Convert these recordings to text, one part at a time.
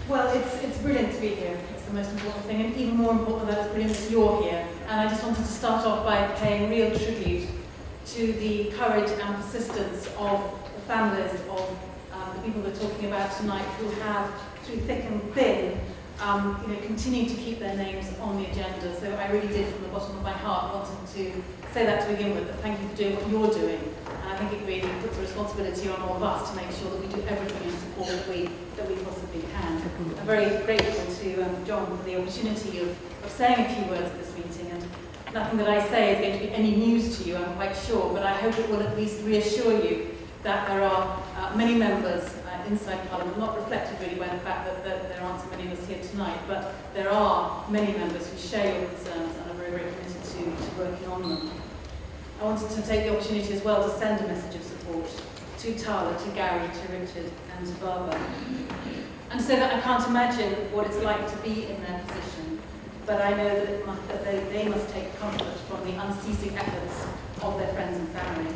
Well, it's brilliant to be here. It's the most important thing, and even more important than that, it's brilliant that you're here. And I just wanted to start off by paying real tribute to the courage and persistence of the families of the people we're talking about tonight, who have, through thick and thin, continued to keep their names on the agenda. So I really did, from the bottom of my heart, wanted to say that to begin with, that thank you for doing what you're doing. And I think it really puts a responsibility on all of us to make sure that we do everything in support that we possibly can. I'm very grateful to John for the opportunity of saying a few words at this meeting, and nothing that I say is going to be any news to you, I'm quite sure, but I hope it will at least reassure you that there are many members inside Parliament, not reflected really by the fact that there aren't so many of us here tonight, but there are many members who share your concerns and are very, very committed to working on them. I wanted to take the opportunity as well to send a message of support to Talha, to Gary, to Richard and to Babar, and say that I can't imagine what it's like to be in their position, but I know that they must take comfort from the unceasing efforts of their friends and family.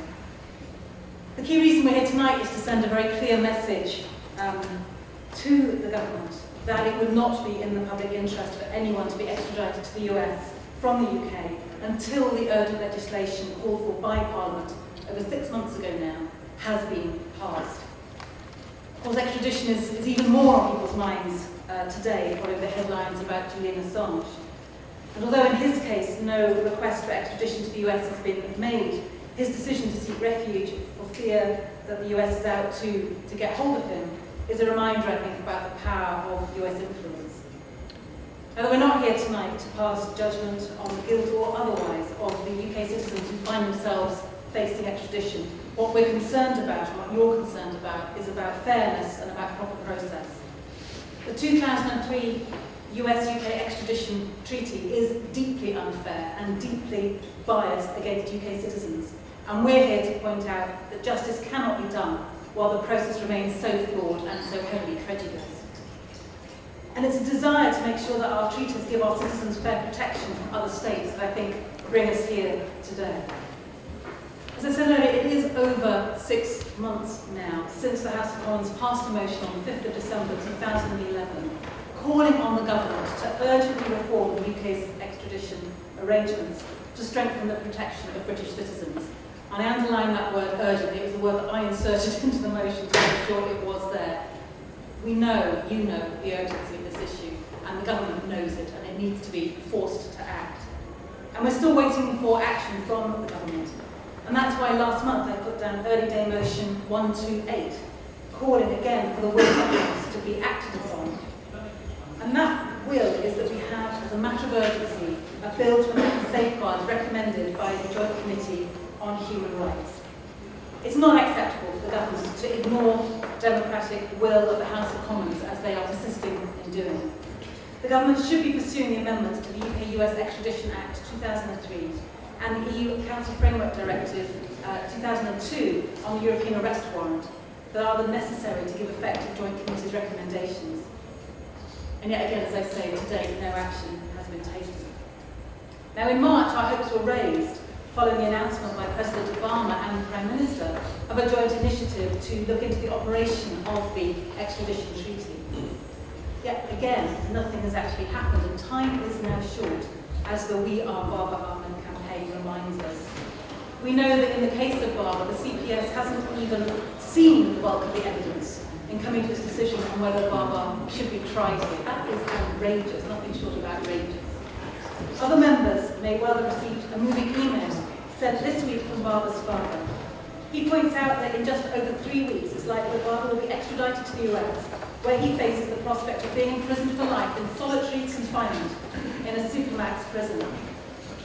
The key reason we're here tonight is to send a very clear message to the government that it would not be in the public interest for anyone to be extradited to the US from the UK until the urgent legislation called for by Parliament over 6 months ago now has been passed. Of course, extradition is even more on people's minds today, following the headlines about Julian Assange. And although in his case no request for extradition to the US has been made, his decision to seek refuge for fear that the US is out to get hold of him is a reminder, I think, about the power of US influence. Now, we're not here tonight to pass judgment on the guilt or otherwise of the UK citizens who find themselves facing extradition. What we're concerned about, and what you're concerned about, is about fairness and about proper process. The 2003 US-UK extradition treaty is deeply unfair and deeply biased against UK citizens. And we're here to point out that justice cannot be done while the process remains so flawed and so heavily prejudiced. And it's a desire to make sure that our treaties give our citizens fair protection from other states that I think bring us here today. As I said earlier, it is over 6 months now since the House of Commons passed a motion on the 5th of December 2011 calling on the government to urgently reform the UK's extradition arrangements to strengthen the protection of British citizens. And I underline that word urgently. It was the word that I inserted into the motion to make sure it was there. We know, you know, the urgency of this issue, and the government knows it, and it needs to be forced to act. And we're still waiting for action from the government. And that's why last month I put down early day motion 128, calling again for the will of the House to be acted upon. And that will is that we have, as a matter of urgency, a bill to enact the safeguards recommended by the Joint Committee on Human Rights. It's not acceptable for the government to ignore democratic will of the House of Commons as they are persisting in doing. The government should be pursuing the amendments to the UK-US Extradition Act 2003 and the EU Council Framework Directive 2002 on the European Arrest Warrant that are necessary to give effect to Joint Committee's recommendations. And yet again, as I say, to date, no action has been taken. Now, in March, our hopes were raised following the announcement by President Obama and the Prime Minister of a joint initiative to look into the operation of the extradition treaty. Yet again, nothing has actually happened, and time is now short, as the We Are Babar Ahmad campaign reminds us. We know that in the case of Babar, the CPS hasn't even seen the bulk of the evidence in coming to its decision on whether Babar should be tried here. That is outrageous, nothing short of outrageous. Other members may well have received a moving email sent this week from Babar's father. He points out that in just over 3 weeks it's likely that Babar will be extradited to the US, where he faces the prospect of being imprisoned for life in solitary confinement in a supermax prison.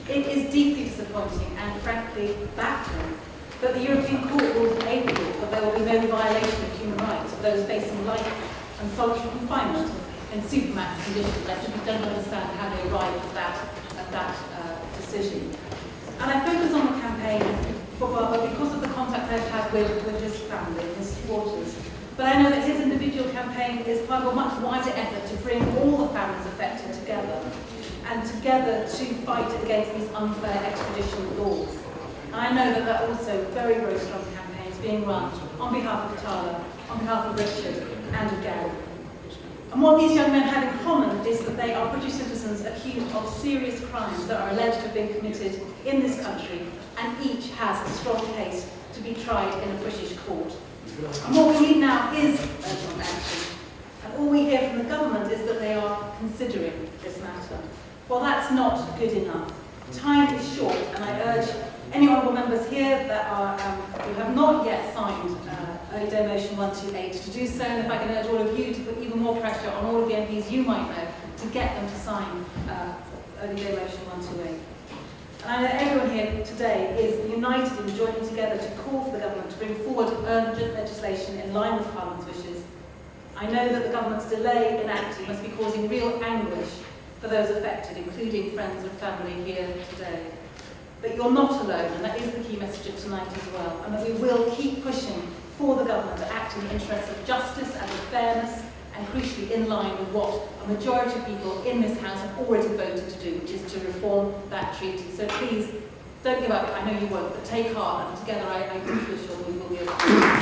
It is deeply disappointing and frankly baffling that the European Court ruled in April that there will be no violation of human rights for those facing life and solitary confinement in supermax conditions. I simply don't understand how they arrived at that decision. And I focus on the campaign for Babar because of the contact I've had with his family, his supporters. But I know that his individual campaign is part of a much wider effort to bring all the families affected together, and together to fight against these unfair extradition laws. And I know that there are also very, very strong campaigns being run on behalf of Talha, on behalf of Richard, and of Gary. And what these young men have in common is that they are British citizens accused of serious crimes that are alleged to have been committed in this country, and each has a strong case to be tried in a British court. And what we need now is urgent action. And all we hear from the government is that they are considering this matter. Well, that's not good enough. Time is short, and I urge any honourable members here that are, who have not yet signed Early Day Motion 128 to do so, and if I can urge all of you to put even more pressure on all of the MPs you might know to get them to sign Early Day Motion 128. And I know everyone here today is united in joining together to call for the government to bring forward urgent legislation in line with Parliament's wishes. I know that the government's delay in acting must be causing real anguish for those affected, including friends and family here today. But you're not alone, and that is the key message of tonight as well, and that we will keep pushing for the government to act in the interests of justice and of fairness, and crucially in line with what a majority of people in this House have already voted to do, which is to reform that treaty. So please, don't give up. I know you won't, but take heart, and together I do feel sure we will be able to.